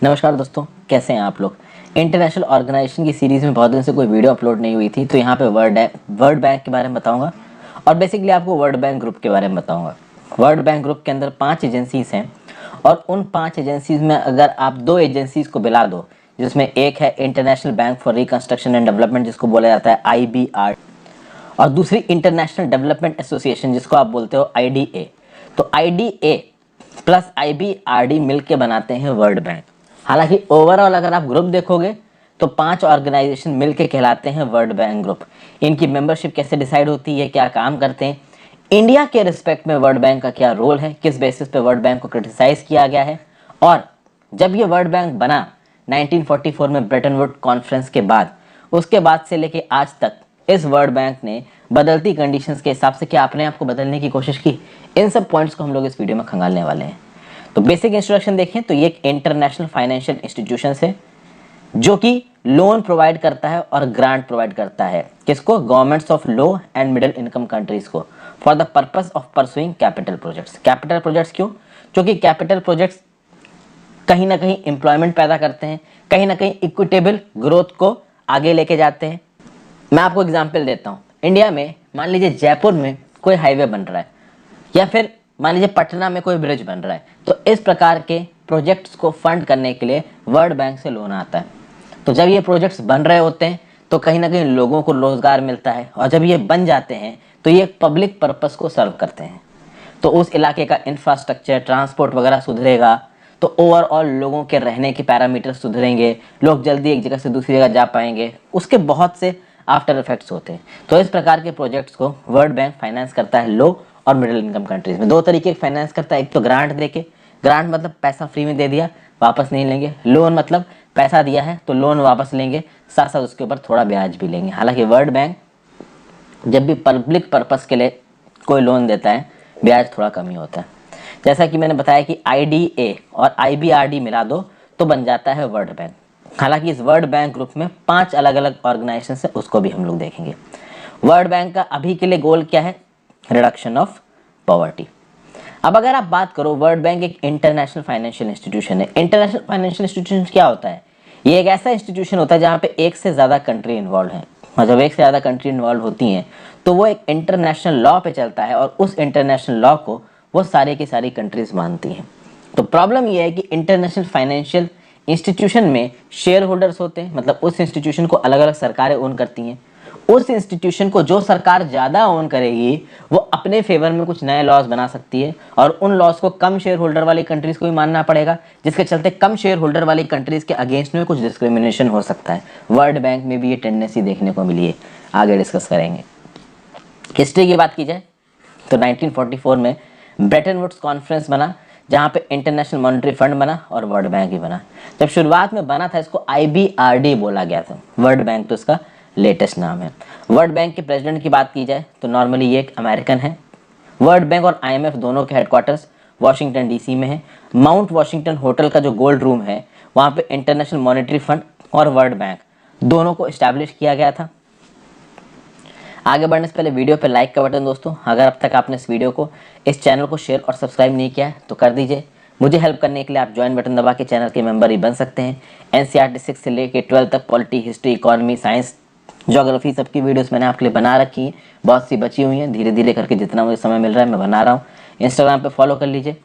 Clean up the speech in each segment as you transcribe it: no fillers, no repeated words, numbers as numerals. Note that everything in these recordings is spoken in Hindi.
नमस्कार दोस्तों, कैसे हैं आप लोग। इंटरनेशनल ऑर्गेनाइजेशन की सीरीज़ में बहुत दिन से कोई वीडियो अपलोड नहीं हुई थी, तो यहाँ पे वर्ल्ड बैंक के बारे में बताऊंगा और बेसिकली आपको वर्ल्ड बैंक ग्रुप के बारे में बताऊंगा। वर्ल्ड बैंक ग्रुप के अंदर 5 एजेंसीज हैं और उन 5 एजेंसीज में अगर आप 2 एजेंसीज को मिला दो, जिसमें एक है international bank for reconstruction and development जिसको बोला जाता है IBR, और दूसरी इंटरनेशनल डेवलपमेंट एसोसिएशन जिसको आप बोलते हो IDA। तो IDA प्लस IBRD मिलके बनाते हैं वर्ल्ड बैंक। हालांकि ओवरऑल अगर आप ग्रुप देखोगे तो 5 ऑर्गेनाइजेशन मिलके कहलाते हैं वर्ल्ड बैंक ग्रुप। इनकी मेंबरशिप कैसे डिसाइड होती है, क्या काम करते हैं, इंडिया के रिस्पेक्ट में वर्ल्ड बैंक का क्या रोल है, किस बेसिस पे वर्ल्ड बैंक को क्रिटिसाइज किया गया है, और जब ये वर्ल्ड बैंक बना 1944 में ब्रेटन वुड कॉन्फ्रेंस के बाद, उसके बाद से लेके आज तक इस वर्ल्ड बैंक ने बदलती कंडीशंस के हिसाब से क्या अपने आप को बदलने की कोशिश की। इन सब पॉइंट्स को हम लोग इस वीडियो में खंगालने वाले हैं। तो बेसिक इंस्ट्रोडक्शन देखें तो ये एक इंटरनेशनल फाइनेंशियल इंस्टीट्यूशन है जो कि लोन प्रोवाइड करता है और ग्रांट प्रोवाइड करता है किसको, governments of low and middle income countries को, for the purpose of pursuing capital projects. Capital projects क्यों? क्योंकि कैपिटल प्रोजेक्ट्स कहीं ना कहीं एम्प्लॉयमेंट पैदा करते हैं, कहीं ना कहीं इक्विटेबल ग्रोथ को आगे लेके जाते हैं। मैं आपको एग्जांपल देता हूँ। इंडिया में मान लीजिए जयपुर में कोई हाईवे बन रहा है या फिर मान लीजिए पटना में कोई ब्रिज बन रहा है, तो इस प्रकार के प्रोजेक्ट्स को फंड करने के लिए वर्ल्ड बैंक से लोन आता है। तो जब ये प्रोजेक्ट्स बन रहे होते हैं तो कहीं ना कहीं लोगों को रोजगार मिलता है, और जब ये बन जाते हैं तो ये पब्लिक पर्पस को सर्व करते हैं। तो उस इलाके का इंफ्रास्ट्रक्चर, ट्रांसपोर्ट वगैरह सुधरेगा, तो ओवरऑल लोगों के रहने के पैरामीटर सुधरेंगे, लोग जल्दी एक जगह से दूसरी जगह जा पाएंगे, उसके बहुत से आफ्टर इफेक्ट्स होते हैं। तो इस प्रकार के प्रोजेक्ट्स को वर्ल्ड बैंक फाइनेंस करता है लो और मिडिल इनकम कंट्रीज में। 2 तरीके फाइनेंस करता है, एक तो ग्रांट देके, ग्रांट मतलब पैसा फ्री में दे दिया, वापस नहीं लेंगे। लोन मतलब पैसा दिया है तो लोन वापस लेंगे, साथ साथ उसके ऊपर थोड़ा ब्याज भी लेंगे। हालांकि वर्ल्ड बैंक जब भी पब्लिक पर्पस के लिए कोई लोन देता है ब्याज थोड़ा कम ही होता है। जैसा कि मैंने बताया कि IDA और IBRD मिला दो तो बन जाता है वर्ल्ड बैंक। हालांकि इस वर्ल्ड बैंक ग्रुप में 5 अलग अलग ऑर्गेनाइजेशन है, उसको भी हम लोग देखेंगे। वर्ल्ड बैंक का अभी के लिए गोल क्या है? Reduction of poverty. अब अगर आप बात करो, वर्ल्ड बैंक एक इंटरनेशनल फाइनेंशियल इंस्टीट्यूशन है। इंटरनेशनल फाइनेंशियल इंस्टीट्यूशन क्या होता है? ये एक ऐसा इंस्टीट्यूशन होता है जहाँ पे एक से ज़्यादा कंट्री इन्वॉल्व है, और जब एक से ज़्यादा कंट्री इन्वॉल्व होती हैं तो वो एक इंटरनेशनल लॉ पे चलता है, और उस इंटरनेशनल लॉ को वो सारी की सारी कंट्रीज मानती हैं। तो प्रॉब्लम ये है कि इंटरनेशनल फाइनेंशियल इंस्टीट्यूशन में शेयर होल्डर्स होते हैं, मतलब उस इंस्टीट्यूशन को अलग अलग सरकारें ओन करती हैं। उस इंस्टीट्यूशन को जो सरकार ज़्यादा ओन करेगी वो अपने फेवर में कुछ नए लॉज बना सकती है, और उन लॉज को कम शेयर होल्डर वाली कंट्रीज को भी मानना पड़ेगा, जिसके चलते कम शेयर होल्डर वाली कंट्रीज के अगेंस्ट में कुछ डिस्क्रिमिनेशन हो सकता है। वर्ल्ड बैंक में भी ये टेंडेंसी देखने को मिली है, आगे डिस्कस करेंगे। हिस्ट्री की बात की जाए तो 1944 में ब्रेटन वुड्स कॉन्फ्रेंस बना, जहाँ पे इंटरनेशनल मॉनेटरी फंड बना और वर्ल्ड बैंक भी बना। जब शुरुआत में बना था इसको IBRD बोला गया था, वर्ल्ड बैंक तो इसका लेटेस्ट नाम है। वर्ल्ड बैंक के प्रेसिडेंट की बात की जाए तो नॉर्मली ये एक अमेरिकन है। वर्ल्ड बैंक और IMF दोनों के हेडक्वार्टर्स वाशिंगटन DC में है। माउंट वाशिंगटन होटल का जो गोल्ड रूम है वहाँ पे इंटरनेशनल मॉनेटरी फंड और वर्ल्ड बैंक दोनों को इस्टेब्लिश किया गया था। आगे बढ़ने से पहले वीडियो पे लाइक का बटन दोस्तों, अगर अब तक आपने इस वीडियो को, इस चैनल को शेयर और सब्सक्राइब नहीं किया है तो कर दीजिए। मुझे हेल्प करने के लिए आप ज्वाइन बटन दबा के चैनल के मेंबर ही बन सकते हैं। NCERT 6 से लेके 12 तक polity, history, economy, science, geography सबकी वीडियोस मैंने आपके लिए बना रखी है। बहुत सी बची हुई हैं, धीरे धीरे करके जितना मुझे समय मिल रहा है मैं बना रहा हूँ। इंस्टाग्राम पर फॉलो कर लीजिए,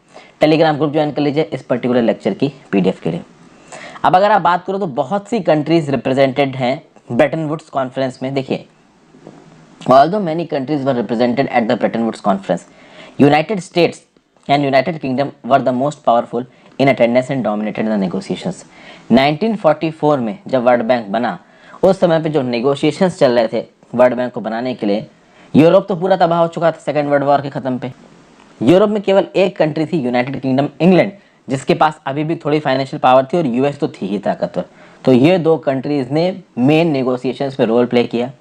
टेलीग्राम ग्रुप ज्वाइन कर लीजिए इस पर्टिकुलर लेक्चर की PDF के लिए। अब अगर आप बात करो तो बहुत सी कंट्रीज रिप्रेजेंटेड हैं ब्रेटन वुड्स कॉन्फ्रेंस में। देखिए, although many countries were represented at the Bretton Woods Conference, United States and United Kingdom were the most powerful in attendance and dominated the negotiations. 1944 में जब वर्ल्ड बैंक बना, उस समय पे जो नेगोशिएशंस चल रहे थे वर्ल्ड बैंक को बनाने के लिए, यूरोप तो पूरा तबाह हो चुका था सेकेंड वर्ल्ड वॉर के ख़त्म पे। यूरोप में केवल एक कंट्री थी, यूनाइटेड किंगडम, इंग्लैंड, जिसके पास अभी भी थोड़ी फाइनेंशियल पावर थी, और US तो थी ही ताकतवर। तो ये 2 कंट्रीज़ ने मेन नेगोशिएशंस पे रोल प्ले किया।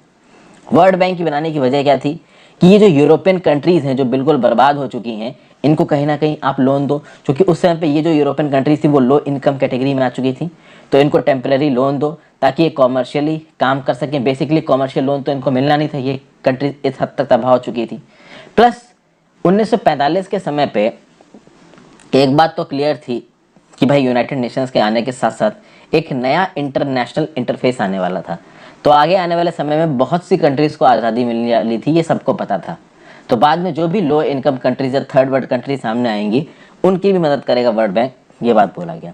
वर्ल्ड बैंक की बनाने की वजह क्या थी कि ये जो यूरोपियन कंट्रीज़ हैं जो बिल्कुल बर्बाद हो चुकी हैं, इनको कहीं ना कहीं आप लोन दो, क्योंकि उस समय पे ये जो यूरोपियन कंट्रीज थी वो लो इनकम कैटेगरी में आ चुकी थी। तो इनको टेम्पररी लोन दो ताकि ये कॉमर्शियली काम कर सकें। बेसिकली कॉमर्शियल लोन तो इनको मिलना नहीं था, ये कंट्रीज इस हद तक तबाह हो चुकी थी। प्लस 1945 के समय पे एक बात तो क्लियर थी कि भाई यूनाइटेड नेशंस के आने के साथ साथ एक नया इंटरनेशनल इंटरफेस आने वाला था। तो आगे आने वाले समय में बहुत सी कंट्रीज को आज़ादी मिलने वाली थी, ये सबको पता था। तो बाद में जो भी लो इनकम कंट्रीज या थर्ड वर्ल्ड कंट्री सामने आएंगी उनकी भी मदद करेगा वर्ल्ड बैंक, ये बात बोला गया।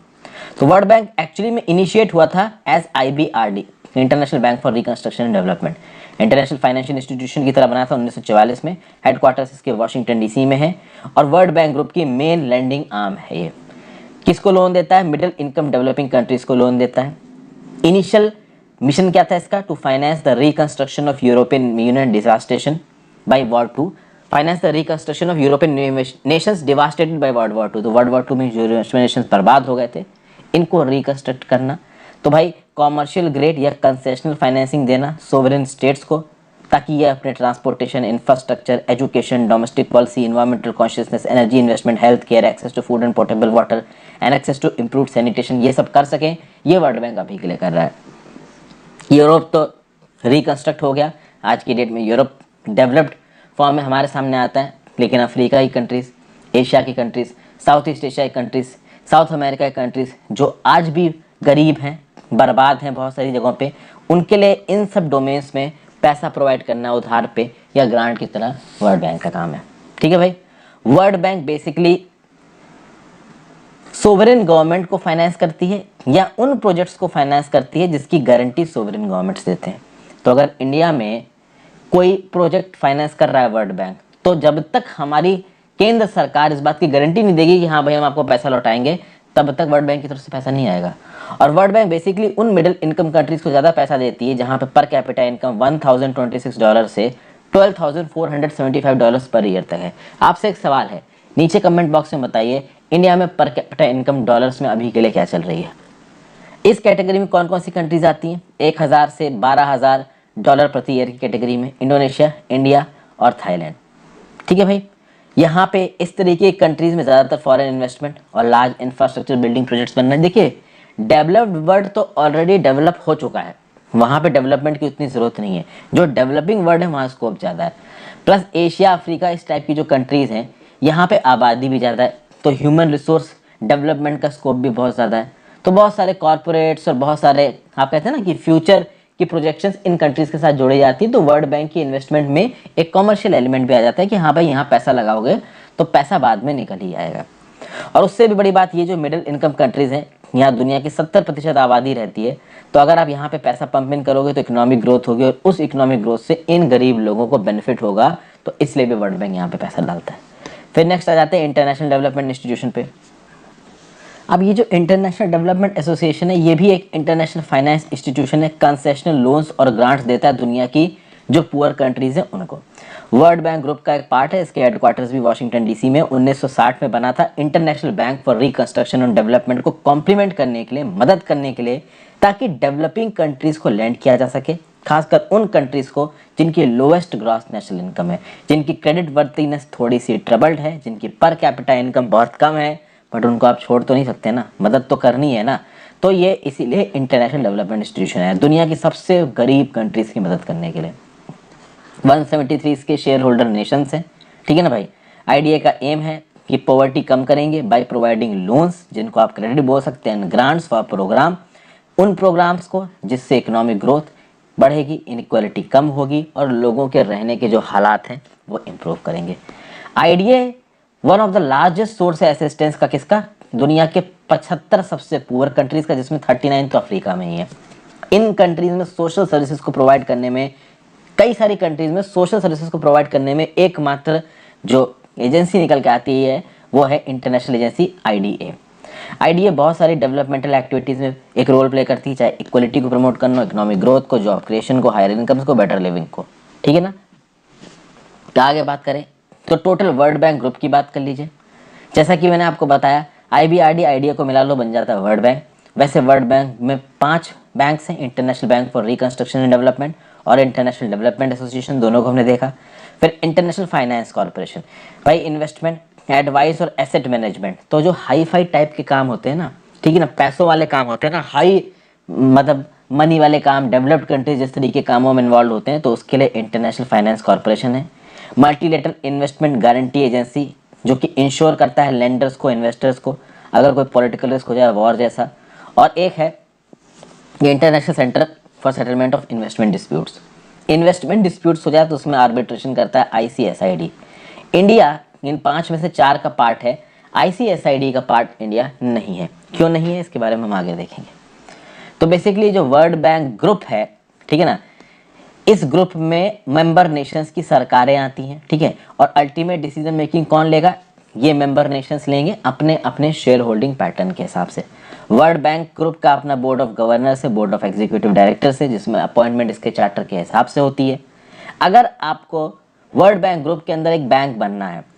तो वर्ल्ड बैंक एक्चुअली में इनिशिएट हुआ था as IBRD, international bank for reconstruction and development. International financial institution की तरह बना था 1944 में। हेडक्वार्टर्स इसके वाशिंगटन DC में है और वर्ल्ड बैंक ग्रुप की मेन लैंडिंग आर्म है ये। किसको लोन देता है? मिडिल इनकम डेवलपिंग कंट्रीज को लोन देता है। इनिशियल मिशन क्या था इसका? To finance the reconstruction of European union devastation by war to, finance the reconstruction of European nations devastated by world war two. तो वर्ल्ड वॉर टू में जो नेशंस बर्बाद हो गए थे, इनको रिकंस्ट्रक्ट करना। तो भाई कॉमर्शियल ग्रेड या कंसेशनल फाइनेंसिंग देना सोवरेन स्टेट्स को, ताकि ये अपने transportation, infrastructure, education, domestic policy, environmental consciousness, energy investment, health care, access to food and portable water and access to improve sanitation, ये सब कर सकें। ये वर्ल्ड बैंक अभी के लिए कर रहा है। यूरोप तो रिकंस्ट्रक्ट हो गया, आज की डेट में यूरोप डेवलप्ड फॉर्म में हमारे सामने आता है, लेकिन अफ्रीका की कंट्रीज़, एशिया की कंट्रीज़, साउथ ईस्ट एशिया की कंट्रीज़, साउथ अमेरिका की कंट्रीज़ जो आज भी गरीब हैं, बर्बाद हैं बहुत सारी जगहों पे, उनके लिए इन सब डोमेन्स में पैसा प्रोवाइड करना उधार पे या ग्रांट की तरह वर्ल्ड बैंक का काम है। ठीक है भाई। World bank basically sovereign government को फाइनेंस करती है या उन प्रोजेक्ट्स को फाइनेंस करती है जिसकी गारंटी सोवरेन गवर्नमेंट्स देते हैं। तो अगर इंडिया में कोई प्रोजेक्ट फाइनेंस कर रहा है वर्ल्ड बैंक, तो जब तक हमारी केंद्र सरकार इस बात की गारंटी नहीं देगी कि हाँ भाई हम आपको पैसा लौटाएंगे, तब तक वर्ल्ड बैंक की तरफ से पैसा नहीं आएगा। और वर्ल्ड बैंक बेसिकली उन मिडिल इनकम कंट्रीज को ज़्यादा पैसा देती है जहाँ पे पर कैपिटा इनकम $1026 से $12,475 पर ईयर तक है। आपसे एक सवाल है, नीचे कमेंट बॉक्स में बताइए इंडिया में पर कैपिटा इनकम डॉलर्स में अभी के लिए क्या चल रही है। इस कैटेगरी में कौन कौन सी कंट्रीज आती हैं? 1000 से $12,000 प्रति ईयर की कैटेगरी में इंडोनेशिया, इंडिया और थाईलैंड। ठीक है भाई। यहाँ पे इस तरीके की कंट्रीज में ज़्यादातर फॉरेन इन्वेस्टमेंट और लार्ज इंफ्रास्ट्रक्चर बिल्डिंग प्रोजेक्ट्स बन रहे हैं। देखिए डेवलप्ड वर्ल्ड तो ऑलरेडी डेवलप हो चुका है, वहाँ पे डेवलपमेंट की उतनी ज़रूरत नहीं है। जो डेवलपिंग वर्ल्ड है वहाँ स्कोप ज़्यादा है। प्लस एशिया, अफ्रीका, इस टाइप की जो कंट्रीज़ हैं यहाँ पे आबादी भी ज़्यादा है, तो ह्यूमन रिसोर्स डेवलपमेंट का स्कोप भी बहुत ज़्यादा है। तो बहुत सारे कॉरपोरेट्स और बहुत सारे आप कहते हैं ना कि फ्यूचर की प्रोजेक्शंस इन कंट्रीज़ के साथ जोड़ी जाती है। तो वर्ल्ड बैंक की इन्वेस्टमेंट में एक कॉमर्शियल एलिमेंट भी आ जाता है कि हाँ भाई यहाँ पैसा लगाओगे तो पैसा बाद में निकल ही आएगा। और उससे भी बड़ी बात ये, जो मिडिल इनकम कंट्रीज़ हैं, यहाँ दुनिया की 70% आबादी रहती है। तो अगर आप यहाँ पे पैसा पंप इन करोगे तो इकोनॉमिक ग्रोथ होगी और उस इकोनॉमिक ग्रोथ से इन गरीब लोगों को बेनिफिट होगा। तो इसलिए भी वर्ल्ड बैंक यहाँ पे पैसा डालता है। फिर नेक्स्ट आ जाते हैं इंटरनेशनल डेवलपमेंट इंस्टीट्यूशन पे। अब ये जो इंटरनेशनल डेवलपमेंट एसोसिएशन है, ये भी एक इंटरनेशनल फाइनेंस इंस्टीट्यूशन है। कंसेशनल लोन्स और ग्रांट्स देता है दुनिया की जो पुअर कंट्रीज़ हैं उनको। वर्ल्ड बैंक ग्रुप का एक पार्ट है, इसके हेडक्वार्टर्स भी वाशिंगटन DC में 1960 में बना था। International bank for reconstruction and development को कॉम्प्लीमेंट करने के लिए, मदद करने के लिए, ताकि डेवलपिंग कंट्रीज़ को लैंड किया जा सके, खासकर उन कंट्रीज़ को जिनकी लोएस्ट ग्रॉस नेशनल इनकम है, जिनकी क्रेडिट वर्थीनेस थोड़ी सी ट्रबल्ड है, जिनकी पर कैपिटा इनकम बहुत कम है। बट उनको आप छोड़ तो नहीं सकते ना, मदद तो करनी है ना। तो ये इसीलिए इंटरनेशनल डेवलपमेंट इंस्टीट्यूशन है, दुनिया की सबसे गरीब कंट्रीज़ की मदद करने के लिए। 173 इसके शेयर होल्डर नेशंस हैं। ठीक है ना भाई। IDA का एम है कि पॉवर्टी कम करेंगे बाय प्रोवाइडिंग लोन्स, जिनको आप क्रेडिट बोल सकते हैं, ग्रांट्स फॉर प्रोग्राम, उन प्रोग्राम्स को जिससे इकोनॉमिक ग्रोथ बढ़ेगी, इनइक्वालिटी कम होगी और लोगों के रहने के जो हालात हैं वो इम्प्रूव करेंगे। IDA one of the largest source है असिस्टेंस का, किसका? दुनिया के 75 सबसे पुअर कंट्रीज़ का, जिसमें 39 तो अफ्रीका में ही है। इन कंट्रीज़ में सोशल सर्विसेज को प्रोवाइड करने में, कई सारी कंट्रीज़ में सोशल सर्विसेज को प्रोवाइड करने में एकमात्र जो एजेंसी निकल के आती है वो है इंटरनेशनल एजेंसी IDA। IDA बहुत सारी डेवलपमेंटल एक्टिविटीज़ में एक रोल प्ले करती है, चाहे इक्वलिटी को प्रमोट करना, इकोनॉमिक ग्रोथ को, जॉब क्रिएशन को, हायर इनकम्स को, बेटर लिविंग को। ठीक है ना। तो आगे बात करें तो टोटल वर्ल्ड बैंक ग्रुप की बात कर लीजिए। जैसा कि मैंने आपको बताया, IBRD IDA को मिला लो बन जाता है वर्ल्ड बैंक। वैसे वर्ल्ड बैंक में 5 बैंक्स हैं, international bank for reconstruction and development और इंटरनेशनल डेवलपमेंट एसोसिएशन, दोनों को हमने देखा। फिर इंटरनेशनल फाइनेंस कॉर्पोरेशन, भाई इन्वेस्टमेंट, एडवाइस और एसेट मैनेजमेंट। तो जो हाई फाई टाइप के काम होते हैं ना, ठीक है ना, पैसों वाले काम होते हैं ना, हाई मतलब मनी वाले काम, डेवलप्ड कंट्रीज जिस तरीके कामों में इन्वॉल्व होते हैं, तो उसके लिए इंटरनेशनल फाइनेंस कॉर्पोरेशन है। मल्टीलेटरल इन्वेस्टमेंट गारंटी एजेंसी, जो कि इंश्योर करता है लेंडर्स को, इन्वेस्टर्स को, अगर कोई पॉलिटिकल रिस्क हो जाए, वॉर जैसा। और एक है ये international centre for settlement of investment disputes. Investment disputes हो जाए तो उसमें आर्बिट्रेशन करता है ICSID। इंडिया इन 5 में से 4 का पार्ट है, ICSID का पार्ट इंडिया नहीं है। क्यों नहीं है इसके बारे में हम आगे देखेंगे। तो बेसिकली जो वर्ल्ड बैंक ग्रुप है, ठीक है ना, इस ग्रुप में मेंबर नेशंस की सरकारें आती हैं, ठीक है, और अल्टीमेट डिसीजन मेकिंग कौन लेगा, ये मेंबर नेशंस लेंगे अपने अपने शेयर होल्डिंग पैटर्न के हिसाब से। वर्ल्ड बैंक ग्रुप का अपना बोर्ड ऑफ गवर्नर्स है, बोर्ड ऑफ एग्जीक्यूटिव डायरेक्टर्स है, जिसमें अपॉइंटमेंट इसके चार्टर के हिसाब से होती है। अगर आपको वर्ल्ड बैंक ग्रुप के अंदर एक बैंक बनना है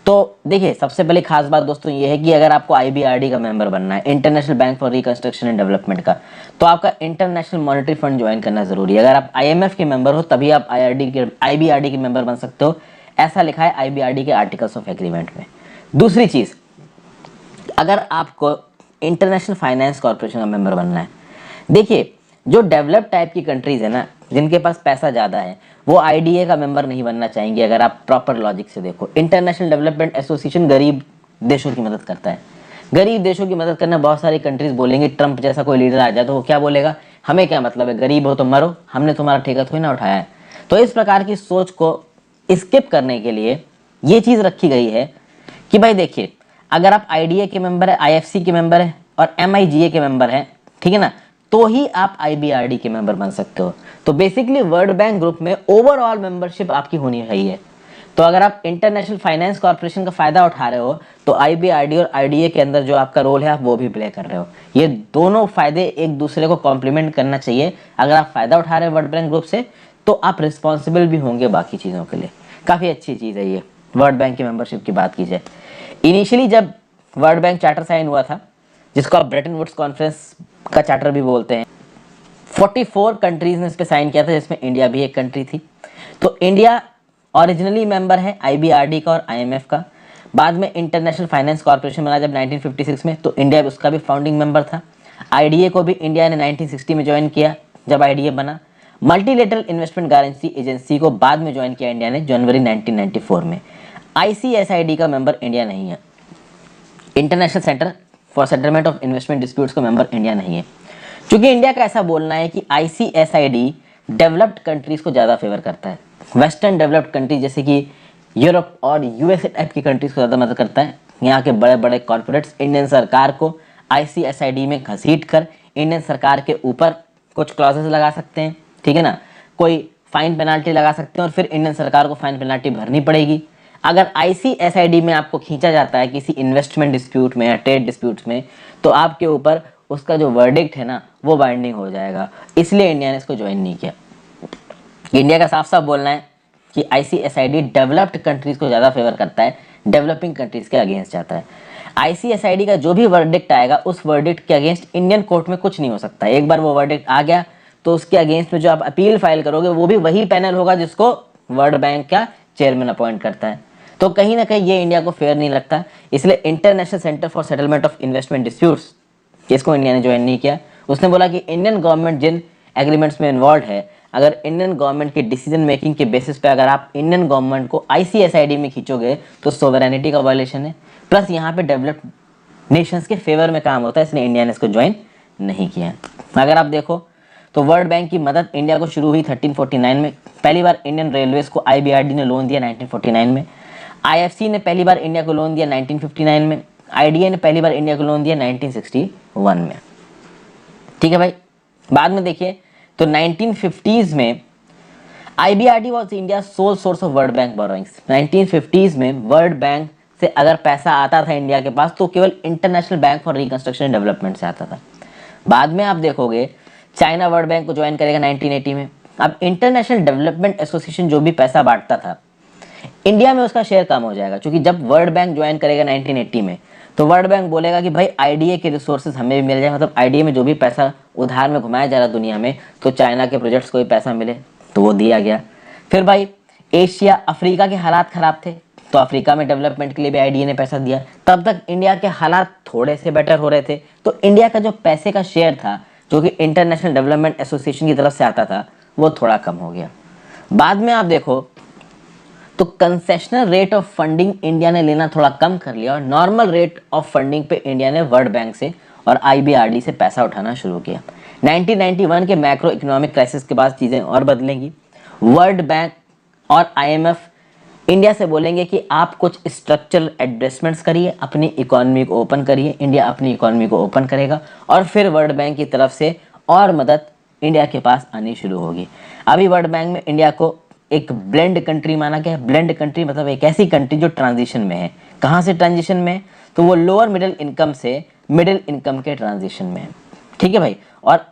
तो देखिए, सबसे पहले खास बात दोस्तों ये है कि अगर आपको IBRD का मेंबर बनना है, international bank for reconstruction and development का, तो आपका इंटरनेशनल मॉनेटरी फंड ज्वाइन करना जरूरी है। अगर आप IMF के मेंबर हो तभी आप IBRD के मेंबर बन सकते हो, ऐसा लिखा है IBRD के आर्टिकल्स ऑफ एग्रीमेंट में। दूसरी चीज, अगर आपको इंटरनेशनल फाइनेंस कॉर्पोरेशन का मेंबर बनना है, देखिए जो डेवलप टाइप की कंट्रीज है ना, जिनके पास पैसा ज़्यादा है, वो IDA का मेंबर नहीं बनना चाहेंगे। अगर आप प्रॉपर लॉजिक से देखो, इंटरनेशनल डेवलपमेंट एसोसिएशन गरीब देशों की मदद करता है। गरीब देशों की मदद करना, बहुत सारी कंट्रीज बोलेंगे, ट्रंप जैसा कोई लीडर आ जाए तो वो क्या बोलेगा, हमें क्या मतलब है, गरीब हो तो मरो, हमने तुम्हारा ठेका थोड़ी ना उठाया है। तो इस प्रकार की सोच को स्किप करने के लिए ये चीज़ रखी गई है कि भाई देखिए, अगर आप IDA के मेंबर है, IFC के मेंबर है और MIGA के मेंबर हैं, ठीक है ना, तो ही आप IBRD के मेंबर बन सकते हो। तो बेसिकली वर्ल्ड बैंक ग्रुप में ओवरऑल मेंबरशिप आपकी होनी चाहिए। तो अगर आप इंटरनेशनल फाइनेंस कॉर्पोरेशन का फायदा उठा रहे हो तो IBRD और IDA के अंदर जो आपका रोल है आप वो भी प्ले कर रहे हो। ये दोनों फायदे एक दूसरे को कॉम्प्लीमेंट करना चाहिए। अगर आप फायदा उठा रहे हो वर्ल्ड बैंक ग्रुप से तो आप रिस्पॉन्सिबल भी होंगे बाकी चीज़ों के लिए। काफ़ी अच्छी चीज़ है ये वर्ल्ड बैंक की मेंबरशिप की बात की जाए। इनिशियली जब वर्ल्ड बैंक चार्टर साइन हुआ था, जिसको आप ब्रेटन वुड्स कॉन्फ्रेंस का चार्टर भी बोलते हैं, 44 कंट्रीज ने इस पे साइन किया था, जिसमें इंडिया भी एक कंट्री थी। तो इंडिया ओरिजिनली मेंबर है IBRD का और IMF का। बाद में इंटरनेशनल फाइनेंस कॉर्पोरेशन बना जब 1956 में, तो इंडिया उसका भी फाउंडिंग मेंबर था। IDA को भी इंडिया ने 1960 में ज्वाइन किया जब IDA बना। मल्टीलेटरल इन्वेस्टमेंट गारंटी एजेंसी को बाद में ज्वाइन किया इंडिया ने जनवरी 1994 में। ICSID का मेंबर इंडिया नहीं है। International centre for settlement of investment disputes का मेंबर इंडिया नहीं है, क्योंकि इंडिया का ऐसा बोलना है कि ICSID डेवलप्ड कंट्रीज को ज़्यादा फेवर करता है। वेस्टर्न डेवलप्ड कंट्रीज जैसे कि यूरोप और USA टाइप की कंट्रीज को ज़्यादा मदद करता है। यहाँ के बड़े बड़े कॉर्पोरेट्स इंडियन सरकार को ICSID में घसीट कर इंडियन सरकार के ऊपर कुछ क्लॉजेस लगा सकते हैं, ठीक है ना, कोई फाइन पेनाल्टी लगा सकते हैं और फिर इंडियन सरकार को फाइन पेनाल्टी भरनी पड़ेगी। अगर ICSID में आपको खींचा जाता है किसी इन्वेस्टमेंट डिस्प्यूट में या ट्रेड डिस्प्यूट्स में, तो आपके ऊपर उसका जो वर्डिक्ट है ना वो बाइंडिंग हो जाएगा। इसलिए इंडिया ने इसको ज्वाइन नहीं किया। इंडिया का साफ साफ बोलना है कि ICSID डेवलप्ड कंट्रीज को ज़्यादा फेवर करता है, डेवलपिंग कंट्रीज के अगेंस्ट जाता है। ICSID का जो भी वर्डिक्ट आएगा उस वर्डिक्ट के अगेंस्ट इंडियन कोर्ट में कुछ नहीं हो सकता। एक बार वो वर्डिक्ट आ गया तो उसके अगेंस्ट में जो आप अपील फाइल करोगे वो भी वही पैनल होगा जिसको वर्ल्ड बैंक का चेयरमैन अपॉइंट करता है। तो कहीं ना कहीं ये इंडिया को फेयर नहीं लगता, इसलिए international centre for settlement of investment disputes, इसको इंडिया ने ज्वाइन नहीं किया। उसने बोला कि इंडियन गवर्नमेंट जिन एग्रीमेंट्स में इन्वॉल्व है, अगर इंडियन गवर्नमेंट के डिसीजन मेकिंग के बेसिस पे अगर आप इंडियन गवर्नमेंट को ICSID में खींचोगे तो सोवरेनिटी का वायलेशन है, प्लस यहाँ पे डेवलप्ड नेशंस के फेवर में काम होता है, इसलिए इंडिया ने इसको ज्वाइन नहीं किया। अगर आप देखो तो वर्ल्ड बैंक की मदद इंडिया को शुरू हुई 1349 में। पहली बार इंडियन रेलवेज को IBRD ने लोन दिया 1949 में। IFC ने पहली बार इंडिया को लोन दिया 1959 में। IDA ने पहली बार इंडिया को लोन दिया 1961 में। ठीक है भाई। बाद में देखिए तो 1950s में IBRD was India sole source of world bank borrowings. 1950s में वर्ल्ड बैंक से अगर पैसा आता था इंडिया के पास तो केवल international bank for reconstruction and development से आता था। बाद में आप देखोगे चाइना वर्ल्ड बैंक को ज्वाइन करेगा 1980 में। अब इंटरनेशनल डेवलपमेंट एसोसिएशन जो भी पैसा बांटता था इंडिया में उसका शेयर कम हो जाएगा, क्योंकि जब वर्ल्ड बैंक ज्वाइन करेगा 1980 में तो वर्ल्ड बैंक बोलेगा कि भाई IDA के रिसोर्सेज हमें भी मिल जाए, मतलब IDA में जो भी पैसा उधार में घुमाया जा रहा दुनिया में, तो चाइना के प्रोजेक्ट्स को भी पैसा मिले, तो वो दिया गया। फिर भाई एशिया अफ्रीका के हालात ख़राब थे तो अफ्रीका में डेवलपमेंट के लिए भी IDA ने पैसा दिया। तब तक इंडिया के हालात थोड़े से बेटर हो रहे थे, तो इंडिया का जो पैसे का शेयर था जो कि इंटरनेशनल डेवलपमेंट एसोसिएशन की तरफ से आता था वो थोड़ा कम हो गया। बाद में आप देखो तो concessional rate of funding India ने लेना थोड़ा कम कर लिया और नॉर्मल रेट ऑफ फंडिंग पे इंडिया ने वर्ल्ड बैंक से और IBRD से पैसा उठाना शुरू किया। 1991 के मैक्रो इकोनॉमिक क्राइसिस के बाद चीज़ें और बदलेंगी। वर्ल्ड बैंक और IMF इंडिया से बोलेंगे कि आप कुछ स्ट्रक्चरल एडजस्टमेंट्स करिए, अपनी इकोनॉमी को ओपन करिए। इंडिया अपनी इकोनॉमी को ओपन करेगा और फिर वर्ल्ड बैंक की तरफ से और मदद इंडिया के पास आनी शुरू होगी। अभी वर्ल्ड बैंक में इंडिया को एक ब्लेंड कंट्री माना गया है। ब्लेंड कंट्री मतलब एक ऐसी कंट्री जो ट्रांजिशन में है। कहाँ से ट्रांजिशन में है? तो वो लोअर मिडिल इनकम से मिडिल इनकम के ट्रांजिशन में है। ठीक है भाई। और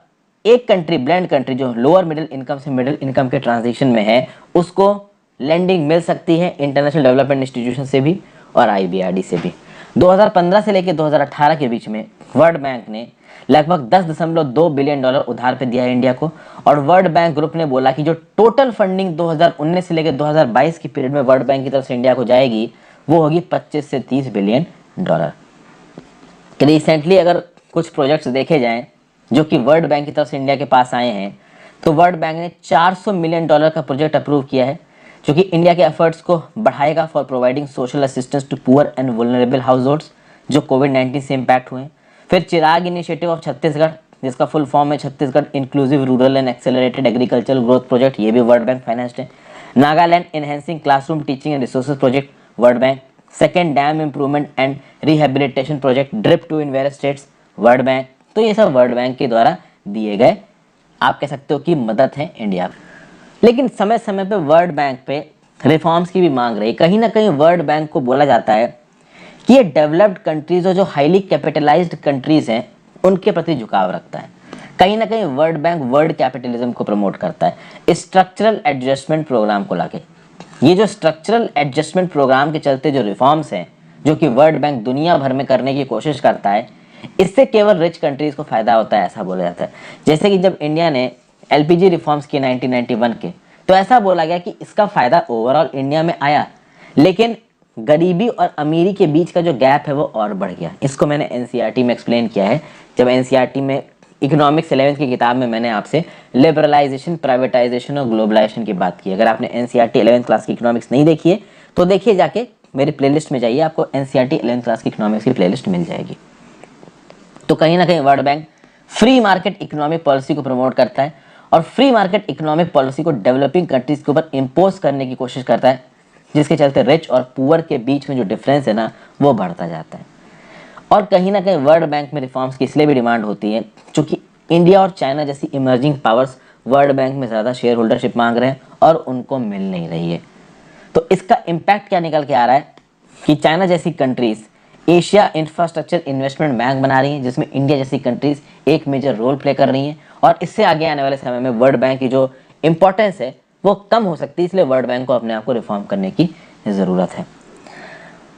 एक कंट्री ब्लेंड कंट्री जो लोअर मिडिल इनकम से मिडिल इनकम के ट्रांजिशन में है, उसको लैंडिंग मिल सकती है इंटरनेशनल डेवलपमेंट इंस्टीट्यूशन से भी और IBRD से भी। 2015 से लेकर 2018 के बीच में वर्ल्ड बैंक ने लगभग 10.2 बिलियन डॉलर उधार पे दिया है इंडिया को। और वर्ल्ड बैंक ग्रुप ने बोला कि जो टोटल फंडिंग 2019 से लेकर 2022 की पीरियड में वर्ल्ड बैंक की तरफ से इंडिया को जाएगी वो होगी 25 से 30 बिलियन डॉलर। रिसेंटली अगर कुछ प्रोजेक्ट्स देखे जाएं जो कि वर्ल्ड बैंक की तरफ से इंडिया के पास आए हैं, तो वर्ल्ड बैंक ने 400 मिलियन डॉलर का प्रोजेक्ट अप्रूव किया है जो कि इंडिया के एफर्ट्स को बढ़ाएगा for providing social assistance to poor and vulnerable household जो कोविड-19 से इम्पैक्ट हुए हैं। फिर चिराग इनिशिएटिव ऑफ छत्तीसगढ़, जिसका फुल फॉर्म है Chhattisgarh inclusive rural and accelerated agricultural growth project, ये भी वर्ल्ड बैंक फाइनेंस्ड है। Nagaland enhancing classroom teaching and resources project, world bank. Second dam improvement and rehabilitation project DRIP two in various states, world bank. तो ये सब वर्ल्ड बैंक के द्वारा दिए गए, आप कह सकते हो कि मदद है इंडिया। लेकिन समय समय पे वर्ल्ड बैंक पे रिफॉर्म्स की भी मांग रही। कहीं ना कहीं वर्ल्ड बैंक को बोला जाता है कि ये डेवलप्ड कंट्रीज और जो हाईली कैपिटलाइज्ड कंट्रीज हैं उनके प्रति झुकाव रखता है। कहीं ना कहीं वर्ल्ड बैंक वर्ल्ड कैपिटलिज्म को प्रमोट करता है स्ट्रक्चरल एडजस्टमेंट प्रोग्राम को लाके। ये जो स्ट्रक्चरल एडजस्टमेंट प्रोग्राम के चलते जो रिफॉर्म्स हैं जो कि वर्ल्ड बैंक दुनिया भर में करने की कोशिश करता है, इससे केवल रिच कंट्रीज को फायदा होता है, ऐसा बोला जाता है। जैसे कि जब इंडिया ने LPG रिफॉर्म्स किए 1991 के, तो ऐसा बोला गया कि इसका फायदा ओवरऑल इंडिया में आया, लेकिन गरीबी और अमीरी के बीच का जो गैप है वो और बढ़ गया। इसको मैंने NCERT में एक्सप्लेन किया है, जब NCERT में इकोनॉमिक्स 11th की किताब में मैंने आपसे लिबरलाइजेशन, प्राइवेटाइजेशन और ग्लोबलाइजेशन की बात की। अगर आपने NCERT 11th क्लास की इकोनॉमिक्स नहीं देखी है तो देखिए, जाके मेरी प्लेलिस्ट में जाइए, आपको NCERT 11th क्लास की इकोनॉमिक्स की प्लेलिस्ट मिल जाएगी। तो कहीं ना कहीं world bank free market economic policy को प्रमोट करता है और फ्री मार्केट इकोनॉमिक पॉलिसी को डेवलपिंग कंट्रीज के ऊपर इम्पोज करने की कोशिश करता है, जिसके चलते रिच और पुअर के बीच में जो डिफरेंस है ना वो बढ़ता जाता है। और कहीं ना कहीं वर्ल्ड बैंक में रिफॉर्म्स की इसलिए भी डिमांड होती है क्योंकि इंडिया और चाइना जैसी इमर्जिंग पावर्स वर्ल्ड बैंक में ज़्यादा शेयर होल्डरशिप मांग रहे हैं और उनको मिल नहीं रही है। तो इसका इम्पैक्ट क्या निकल के आ रहा है कि चाइना जैसी countries Asia infrastructure investment bank बना रही हैं, जिसमें इंडिया जैसी कंट्रीज एक मेजर रोल प्ले कर रही हैं। और इससे आगे आने वाले समय में वर्ल्ड बैंक की जो इंपॉर्टेंस है वो कम हो सकती है, इसलिए वर्ल्ड बैंक को अपने आप को रिफॉर्म करने की ज़रूरत है।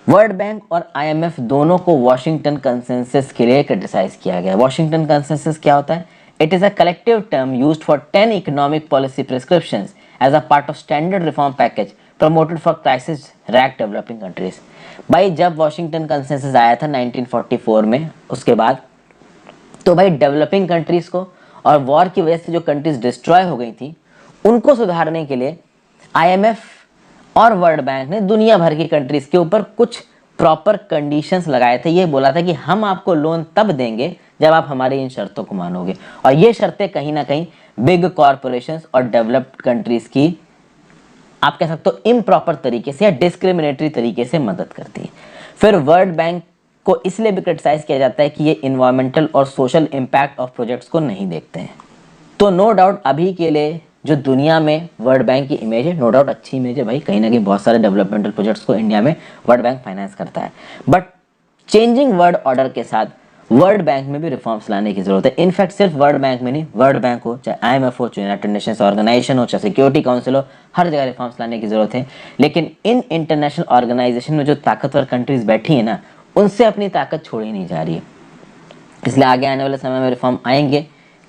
वर्ल्ड बैंक और IMF दोनों को वॉशिंगटन कंसेंसस के लिए क्रिटिसाइज किया गया। वॉशिंगटन कंसेंसस क्या होता है? It is a collective term used for 10 economic policy prescriptions as a part of standard reform package promoted for crisis racked developing countries. भाई जब वॉशिंगटन कंसेंसस आया था 1944 में, उसके बाद तो भाई डेवलपिंग कंट्रीज को और वॉर की वजह से जो कंट्रीज डिस्ट्रॉय हो गई थी उनको सुधारने के लिए IMF और वर्ल्ड बैंक ने दुनिया भर की कंट्रीज के ऊपर कुछ प्रॉपर कंडीशंस लगाए थे। ये बोला था कि हम आपको लोन तब देंगे जब आप हमारी इन शर्तों को मानोगे। और ये शर्तें कहीं ना कहीं बिग कॉरपोरेशंस और डेवलप्ड कंट्रीज की, आप कह सकते हो, इम्प्रॉपर तरीके से या डिस्क्रिमिनेटरी तरीके से मदद करती है। फिर वर्ल्ड बैंक को इसलिए भी क्रिटिसाइज किया जाता है कि ये इन्वायरमेंटल और सोशल इम्पैक्ट ऑफ प्रोजेक्ट्स को नहीं देखते हैं। तो नो डाउट अभी के लिए जो दुनिया में वर्ल्ड बैंक की इमेज है, नो डाउट अच्छी इमेज है भाई। कहीं ना कहीं बहुत सारे डेवलपमेंटल प्रोजेक्ट्स को इंडिया में वर्ल्ड बैंक फाइनेंस करता है। बट चेंजिंग वर्ल्ड ऑर्डर के साथ वर्ल्ड बैंक में भी रिफॉर्म्स लाने की जरूरत है। इनफैक्ट सिर्फ वर्ल्ड बैंक में नहीं, वर्ल्ड बैंक हो, चाहे IMF हो, चाहे यूनाइटेड नेशंस ऑर्गेनाइजेशन हो, चाहे सिक्योरिटी काउंसिल हो, हर जगह रिफॉर्म्स लाने की जरूरत है। लेकिन इन इंटरनेशनल ऑर्गेनाइजेशन में जो ताकतवर कंट्रीज बैठी है ना, उनसे अपनी ताकत छोड़ी नहीं जा रही है। इसलिए आगे आने वाले समय में रिफॉर्म आएंगे,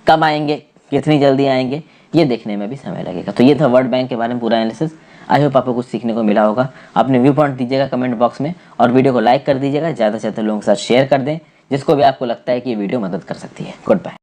कब आएंगे, कितनी जल्दी आएंगे, ये देखने में भी समय लगेगा। तो ये था वर्ल्ड बैंक के बारे में पूरा एनालिसिस। आई होप आपको कुछ सीखने को मिला होगा। अपने व्यू पॉइंट दीजिएगा कमेंट बॉक्स में और वीडियो को लाइक कर दीजिएगा, ज़्यादा से ज़्यादा लोगों के साथ शेयर कर दें जिसको भी आपको लगता है कि ये वीडियो मदद कर सकती है। Good bye.